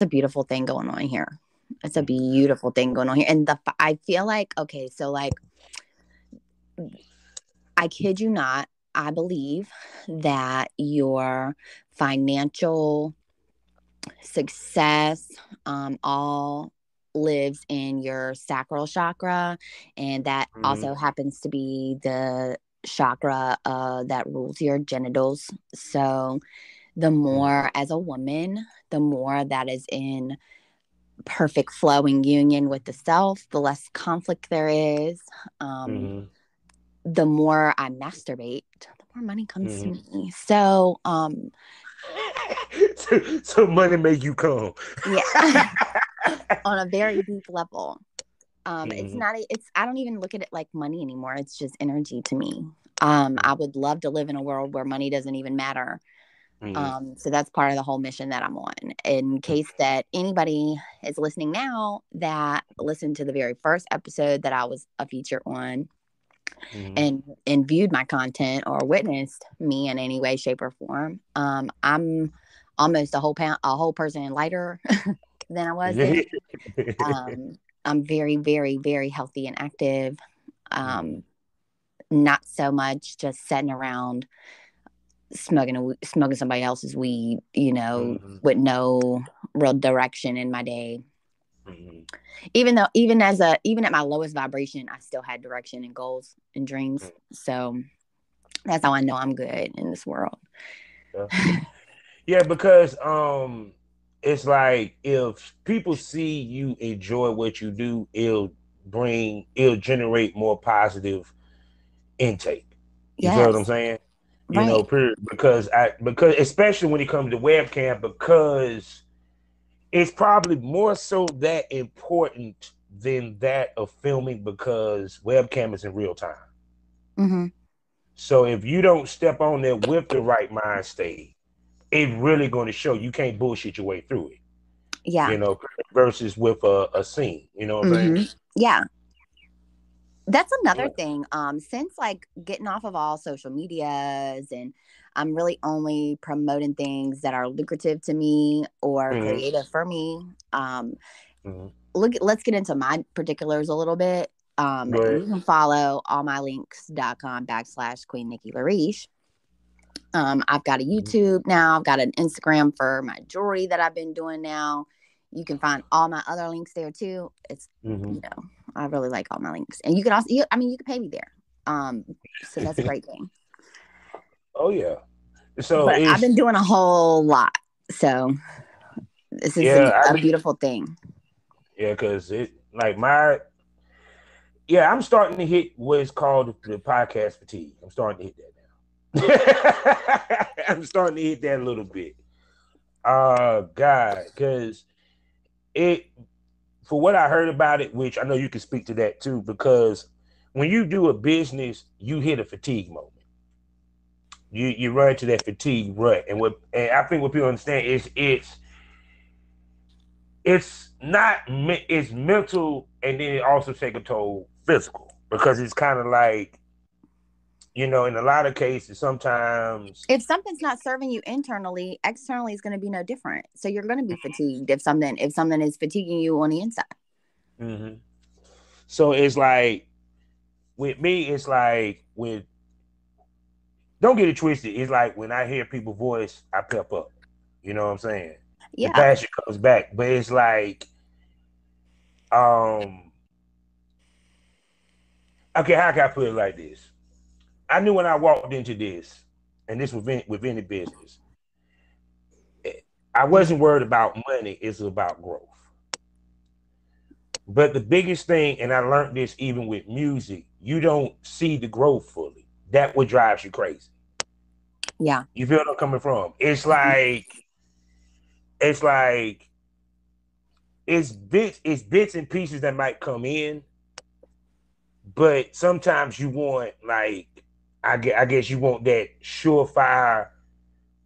It's a beautiful thing going on here. It's a beautiful thing going on here. And I feel like, okay, so like, I kid you not, I believe that your financial success all lives in your sacral chakra, and that Mhm. also happens to be the chakra that rules your genitals. So the Mhm. more, as a woman, the more that is in perfect flowing union with the self, the less conflict there is. um, Mhm. the more I masturbate, the more money comes to Mhm. me. So So money make you come. yeah. On a very deep level. It's Mhm. not, it's, I don't even look at it like money anymore. It's just energy to me. I Mhm. would love to live in a world where money doesn't even matter. Mhm. So that's part of the whole mission that I'm on. In case that anybody is listening now that listened to the very first episode that I was a feature on, Mhm. and viewed my content or witnessed me in any way, shape, or form, I'm almost a whole person lighter than I was then. Um, I'm very, very, very healthy and active. Mhm. Um, Not so much just sitting around smoking somebody else's weed, Mhm. with no real direction in my day. Mhm. Even though, even at my lowest vibration, I still had direction and goals and dreams. So that's how I know I'm good in this world. Yeah. Yeah, because it's like if people see you enjoy what you do, it'll generate more positive intake. You feel what I'm Yes, saying? right. Period. Because especially when it comes to webcam, because it's probably more so that important than that of filming because webcam is in real time. Hmm. So if you don't step on there with the right mind state, it's really going to show you can't bullshit your way through it. Yeah. You know, versus with a scene. You know what I'm Hmm. saying? Yeah. That's another Yeah. thing. Since like getting off of all social medias, and I'm really only promoting things that are lucrative to me or Mm-hmm. creative for me. Mm-hmm. Let's get into my particulars a little bit. Go ahead. You can follow allmylinks.com/ Queen Nikki Lariche. I've got a YouTube now. I've got an Instagram for my jewelry that I've been doing now. You can find all my other links there too. It's, Mm-hmm. I really like all my links, and you can also, I mean, you can pay me there. Um, so that's a great thing. Oh yeah. So But I've it's been doing a whole lot, so this is yeah, a beautiful thing. yeah, because it like my yeah, I'm starting to hit what is called the podcast fatigue. I'm starting to hit that now. I'm starting to hit that a little bit. God, because it for what I heard about it, which I know you can speak to that too, because when you do a business, you hit a fatigue moment. You run into that fatigue rut, and I think what people understand is it's not it's mental, and then it also take a toll physical because it's kind of like in a lot of cases sometimes. If something's not serving you internally, externally is going to be no different. So you're going to be fatigued if something is fatiguing you on the inside. Hmm. So it's like with me, it's like with don't get it twisted. It's like when I hear people's voice, I pep up. You know what I'm saying? The Yeah. passion comes back, but it's like, um, okay, how can I put it like this? I knew when I walked into this, and this with any business, I wasn't worried about money. It's about growth. But the biggest thing, and I learned this even with music, you don't see the growth fully. That what drives you crazy. Yeah. You feel what I'm coming from? It's like it's bits and pieces that might come in, but sometimes you want like I guess you want that surefire.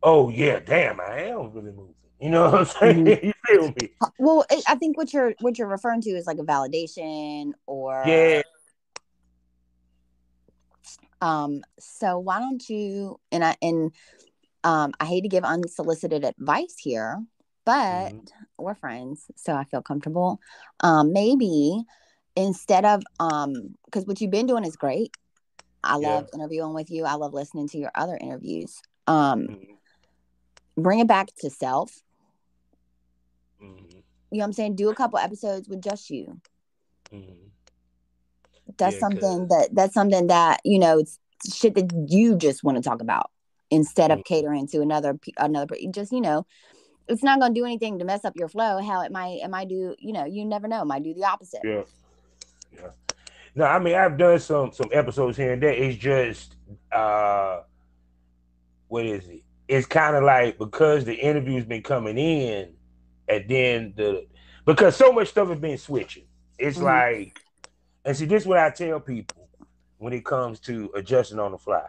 Oh yeah, damn, I am really moving. You know what I'm saying? Hmm. You feel me? Well, I think what you're referring to is like a validation, or Yeah. so why don't you, and I hate to give unsolicited advice here, but we're friends, so I feel comfortable. Maybe instead of because what you've been doing is great. I love interviewing with you. I love listening to your other interviews. Bring it back to self. You know what I'm saying? Do a couple episodes with just you. That's something that you know, it's shit that you just want to talk about instead of catering to another just, you know, it's not going to do anything to mess up your flow. How it might do, you know, you never know, it might do the opposite. No, I mean, I've done some episodes here and there. It's just what is it? It's kind of like, because the interview's been coming in, and then because so much stuff has been switching. It's like, and see, this is what I tell people when it comes to adjusting on the fly.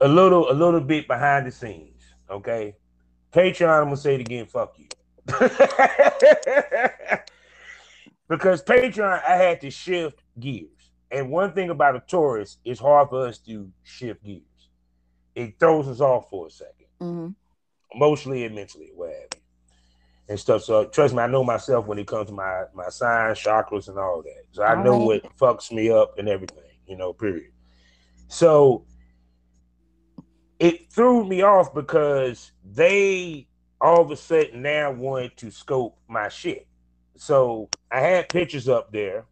A little bit behind the scenes, okay? Patreon, I'm gonna say it again, fuck you. Because Patreon, I had to shift gears. And one thing about a Taurus, it's hard for us to shift gears. It throws us off for a second. Emotionally and mentally, what have you. And stuff. So trust me, I know myself when it comes to my signs, chakras, and all that. So I know what fucks me up and everything, you know, period. So it threw me off because they all of a sudden now wanted to scope my shit. So I had pictures up there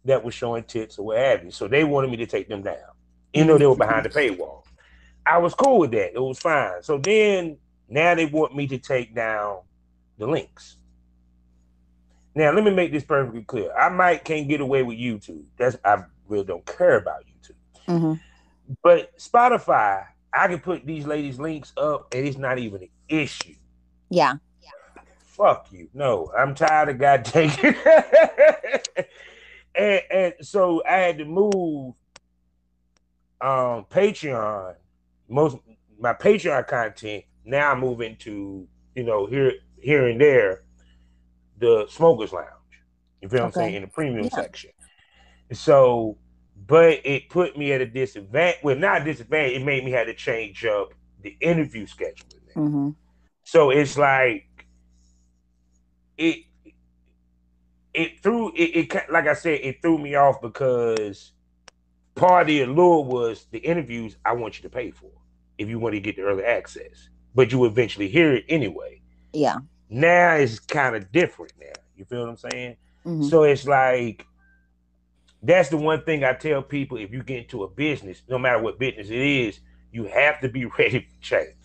that were showing tits or what have you. So they wanted me to take them down. You know, they were behind the paywall. I was cool with that. It was fine. So then now they want me to take down the links. Now, let me make this perfectly clear. I can't get away with YouTube. I really don't care about YouTube. But Spotify, I can put these ladies' links up and it's not even an issue. Yeah. Fuck you. No, I'm tired of God taking and so I had to move Patreon. My Patreon content now I'm moving to, you know, here and there, the Smokers Lounge. You feel what I'm saying? In the premium section. So, but it put me at a disadvantage. Well, not a disadvantage. It made me have to change up the interview schedule. So it's like it like I said, it threw me off because part of the allure was the interviews I want you to pay for if you want to get the early access, but you eventually hear it anyway. Yeah. Now it's kind of different now. You feel what I'm saying? So it's like, that's the one thing I tell people: if you get into a business, no matter what business it is, you have to be ready for change.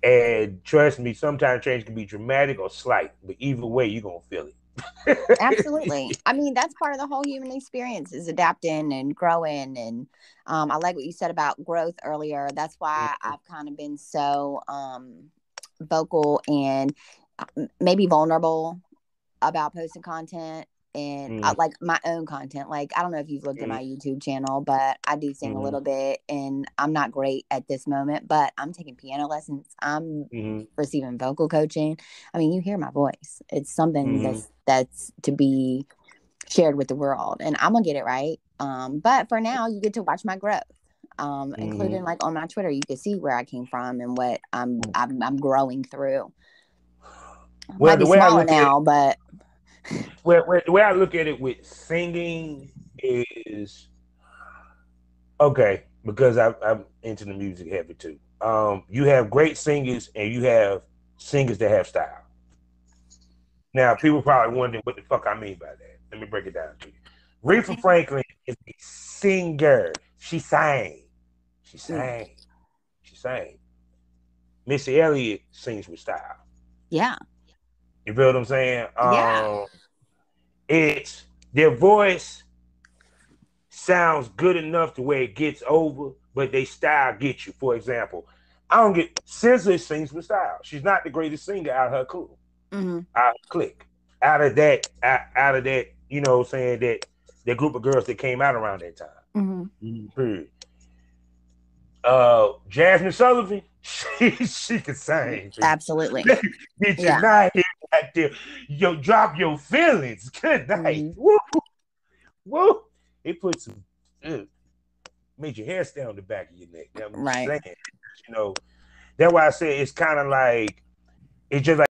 And trust me, sometimes change can be dramatic or slight, but either way, you're going to feel it. Absolutely. I mean, that's part of the whole human experience, is adapting and growing. And I like what you said about growth earlier. That's why I've kind of been so vocal and maybe vulnerable about posting content. And I like my own content. Like, I don't know if you've looked at my YouTube channel, but I do sing a little bit, and I'm not great at this moment, but I'm taking piano lessons. I'm receiving vocal coaching. I mean, you hear my voice. It's something that's to be shared with the world, and I'm gonna get it right. But for now, you get to watch my growth, including like on my Twitter. You can see where I came from and what I'm growing through. Well, might be smaller now, but. Well, the way I look at it with singing is okay, because I'm into the music heavy too. You have great singers and you have singers that have style. Now, people probably wondering what the fuck I mean by that. Let me break it down to you. Aretha Franklin is a singer. She sang. Missy Elliott sings with style. Yeah. You feel what I'm saying? Yeah. It's their voice sounds good enough to where it gets over, but they style gets you. For example, I don't get SZA sings with style. She's not the greatest singer out of her crew, out of clique, out of that, you know, saying that group of girls that came out around that time. Period. Jasmine Sullivan, she can sing. Absolutely. Get your night right there. Yo, drop your feelings. Good night. Woo. Woo. It put some made your hair stay on the back of your neck. I'm saying, you know. That's why I say it's kind of like it's just like